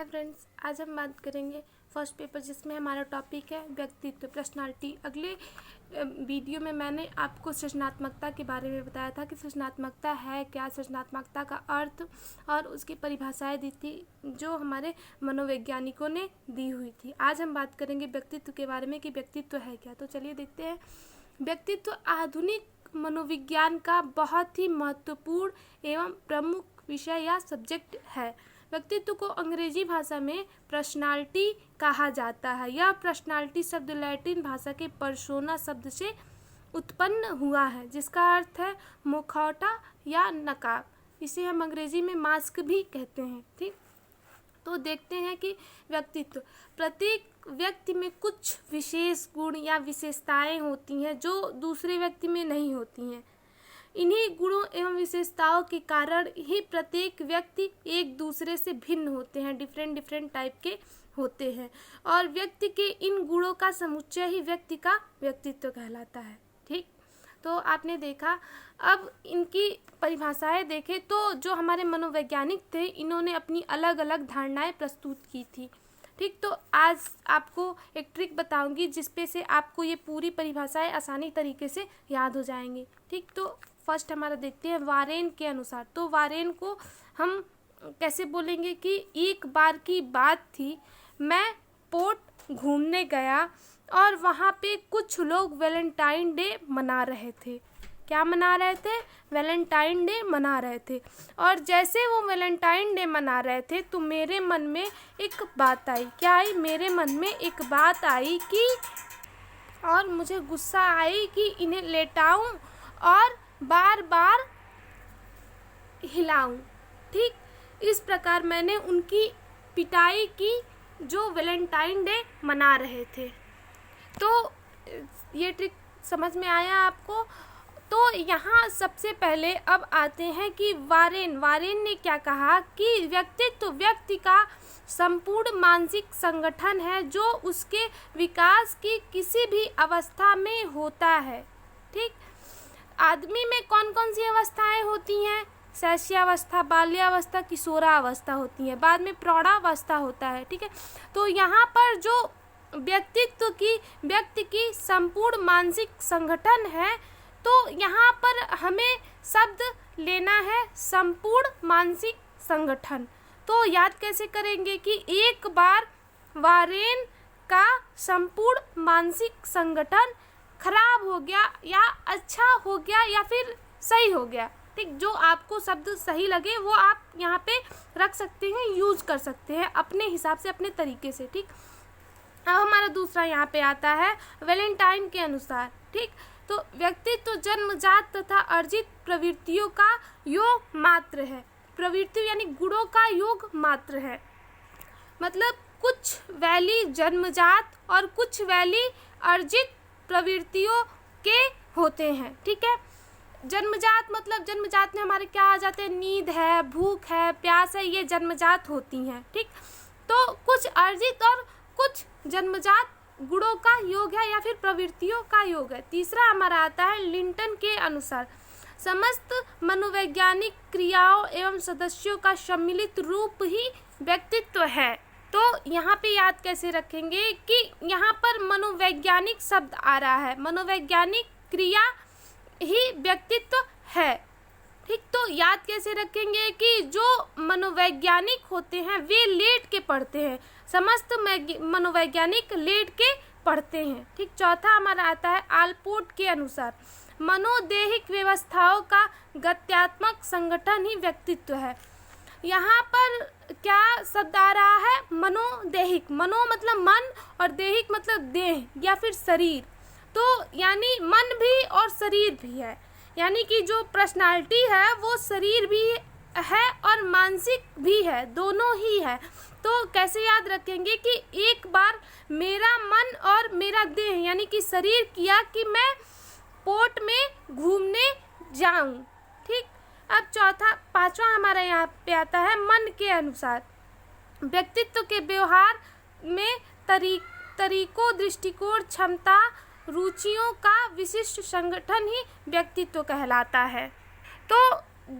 Hi friends, आज हम बात करेंगे फर्स्ट पेपर जिसमें हमारा टॉपिक है व्यक्तित्व, पर्सनालिटी। अगले वीडियो में मैंने आपको सृजनात्मकता के बारे में बताया था कि सृजनात्मकता है क्या, सृजनात्मकता का अर्थ और उसकी परिभाषाएं दी थी जो हमारे मनोवैज्ञानिकों ने दी हुई थी। आज हम बात करेंगे व्यक्तित्व के बारे में कि व्यक्तित्व है क्या। तो चलिए देखते हैं। व्यक्तित्व आधुनिक मनोविज्ञान का बहुत ही महत्वपूर्ण एवं प्रमुख विषय या सब्जेक्ट है। व्यक्तित्व को अंग्रेजी भाषा में पर्सनालिटी कहा जाता है। यह पर्सनालिटी शब्द लैटिन भाषा के पर्सोना शब्द से उत्पन्न हुआ है, जिसका अर्थ है मुखौटा या नकाब। इसे हम अंग्रेजी में मास्क भी कहते हैं। ठीक, तो देखते हैं कि व्यक्तित्व, प्रत्येक व्यक्ति में कुछ विशेष गुण या विशेषताएं होती हैं जो दूसरे व्यक्ति में नहीं होती हैं। इन्हीं गुणों एवं विशेषताओं के कारण ही प्रत्येक व्यक्ति एक दूसरे से भिन्न होते हैं, डिफरेंट टाइप के होते हैं, और व्यक्ति के इन गुणों का समुच्चय ही व्यक्ति का व्यक्तित्व कहलाता है। ठीक, तो आपने देखा। अब इनकी परिभाषाएं देखें तो जो हमारे मनोवैज्ञानिक थे, इन्होंने अपनी अलग अलग धारणाएं प्रस्तुत की थी। ठीक, तो आज आपको एक ट्रिक बताऊंगी जिसपे से आपको ये पूरी परिभाषाएं आसानी तरीके से याद हो जाएंगी। ठीक, तो फर्स्ट हमारा देखते हैं वारेन के अनुसार। तो वारेन को हम कैसे बोलेंगे कि एक बार की बात थी, मैं पोर्ट घूमने गया और वहाँ पे कुछ लोग वैलेंटाइन डे मना रहे थे। क्या मना रहे थे? वैलेंटाइन डे मना रहे थे। और जैसे वो वैलेंटाइन डे मना रहे थे तो मेरे मन में एक बात आई। क्या आई? मेरे मन में एक बात आई कि, और मुझे गुस्सा आई कि इन्हें लेटाऊं और बार बार हिलाऊं। ठीक, इस प्रकार मैंने उनकी पिटाई की जो वैलेंटाइन डे मना रहे थे। तो ये ट्रिक समझ में आया आपको? तो यहाँ सबसे पहले अब आते हैं कि वारेन ने क्या कहा कि व्यक्तित्व व्यक्ति का संपूर्ण मानसिक संगठन है जो उसके विकास की किसी भी अवस्था में होता है। ठीक, आदमी में कौन कौन सी अवस्थाएं होती हैं? शैशवावस्था, बाल्यावस्था, किशोरावस्था होती है, बाद में प्रौढ़ावस्था होता है। ठीक है, तो यहाँ पर जो व्यक्ति की संपूर्ण मानसिक संगठन है, तो यहाँ पर हमें शब्द लेना है संपूर्ण मानसिक संगठन। तो याद कैसे करेंगे कि एक बार वारेन का संपूर्ण मानसिक संगठन खराब हो गया या अच्छा हो गया या फिर सही हो गया। ठीक, जो आपको शब्द सही लगे वो आप यहाँ पे रख सकते हैं, यूज कर सकते हैं अपने हिसाब से, अपने तरीके से। ठीक, अब हमारा दूसरा यहाँ पे आता है वैलेंटाइन के अनुसार। ठीक, तो व्यक्तित्व जन्मजात तथा अर्जित प्रवृत्तियों का योग मात्र है। प्रवृत्ति यानी गुणों का योग मात्र है। मतलब कुछ वैली जन्मजात और कुछ वैली अर्जित प्रवृत्तियों के होते हैं। ठीक है, जन्मजात मतलब जन्मजात में हमारे क्या आ जाते हैं? नींद है, भूख है, प्यास है, ये जन्मजात होती हैं। ठीक, तो कुछ अर्जित और कुछ जन्मजात गुणों का योग है या फिर प्रवृत्तियों का योग है। तीसरा हमारा आता है लिंटन के अनुसार, समस्त मनोवैज्ञानिक क्रियाओं एवं सदस्यों का सम्मिलित रूप ही व्यक्तित्व है। तो यहाँ पे याद कैसे रखेंगे कि यहाँ पर मनोवैज्ञानिक शब्द आ रहा है, मनोवैज्ञानिक क्रिया ही व्यक्तित्व है। ठीक, तो याद कैसे रखेंगे कि जो मनोवैज्ञानिक होते हैं वे लेट के पढ़ते हैं, समस्त मनोवैज्ञानिक लेट के पढ़ते हैं। ठीक, चौथा हमारा आता है आलपोर्ट के अनुसार, मनोदेहिक व्यवस्थाओं का गत्यात्मक संगठन ही व्यक्तित्व है। यहाँ पर क्या शब्द आ रहा है? मनोदेहिक। मनो मतलब मन और देहिक मतलब देह या फिर शरीर। तो यानी मन भी और शरीर भी है, यानी कि जो पर्सनालिटी है वो शरीर भी है और मानसिक भी है, दोनों ही है। तो कैसे याद रखेंगे कि एक बार मेरा मन और मेरा देह यानी कि शरीर किया कि मैं पोर्ट में घूमने जाऊं। ठीक, अब पांचवा हमारा यहाँ पे आता है मन के अनुसार, व्यक्तित्व के व्यवहार में तरीकों, दृष्टिकोण, क्षमता, रुचियों का विशिष्ट संगठन ही व्यक्तित्व कहलाता है। तो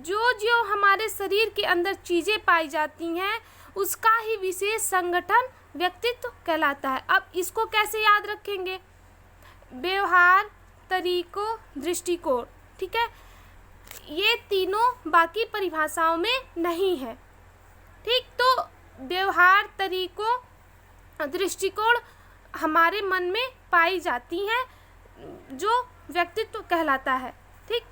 जो हमारे शरीर के अंदर चीज़ें पाई जाती हैं उसका ही विशेष संगठन व्यक्तित्व कहलाता है। अब इसको कैसे याद रखेंगे? व्यवहार, तरीकों, दृष्टिकोण, ठीक है, ये तीनों बाकी परिभाषाओं में नहीं है, ठीक। तो व्यवहार, तरीकों, दृष्टिकोण हमारे मन में पाई जाती हैं जो व्यक्तित्व कहलाता है, ठीक।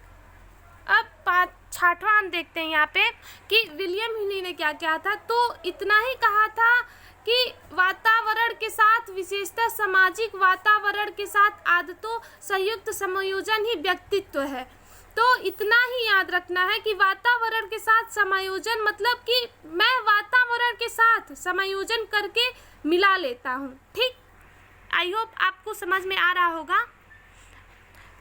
अब 6वां देखते हैं यहाँ पे कि विलियम ह्यूली ने क्या किया था। तो इतना ही कहा था कि वातावरण के साथ, विशेषतः सामाजिक वातावरण के साथ आदतों संयुक्त समायोजन ही व्यक्तित्व है। तो इतना ही याद रखना है कि वातावरण के साथ समायोजन मतलब कि मैं वातावरण के साथ समायोजन करके मिला लेता हूँ, ठीक। आई होप आपको समझ में आ रहा होगा।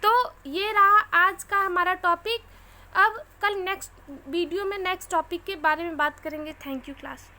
तो ये रहा आज का हमारा टॉपिक। अब कल नेक्स्ट वीडियो में नेक्स्ट टॉपिक के बारे में बात करेंगे। Thank you class.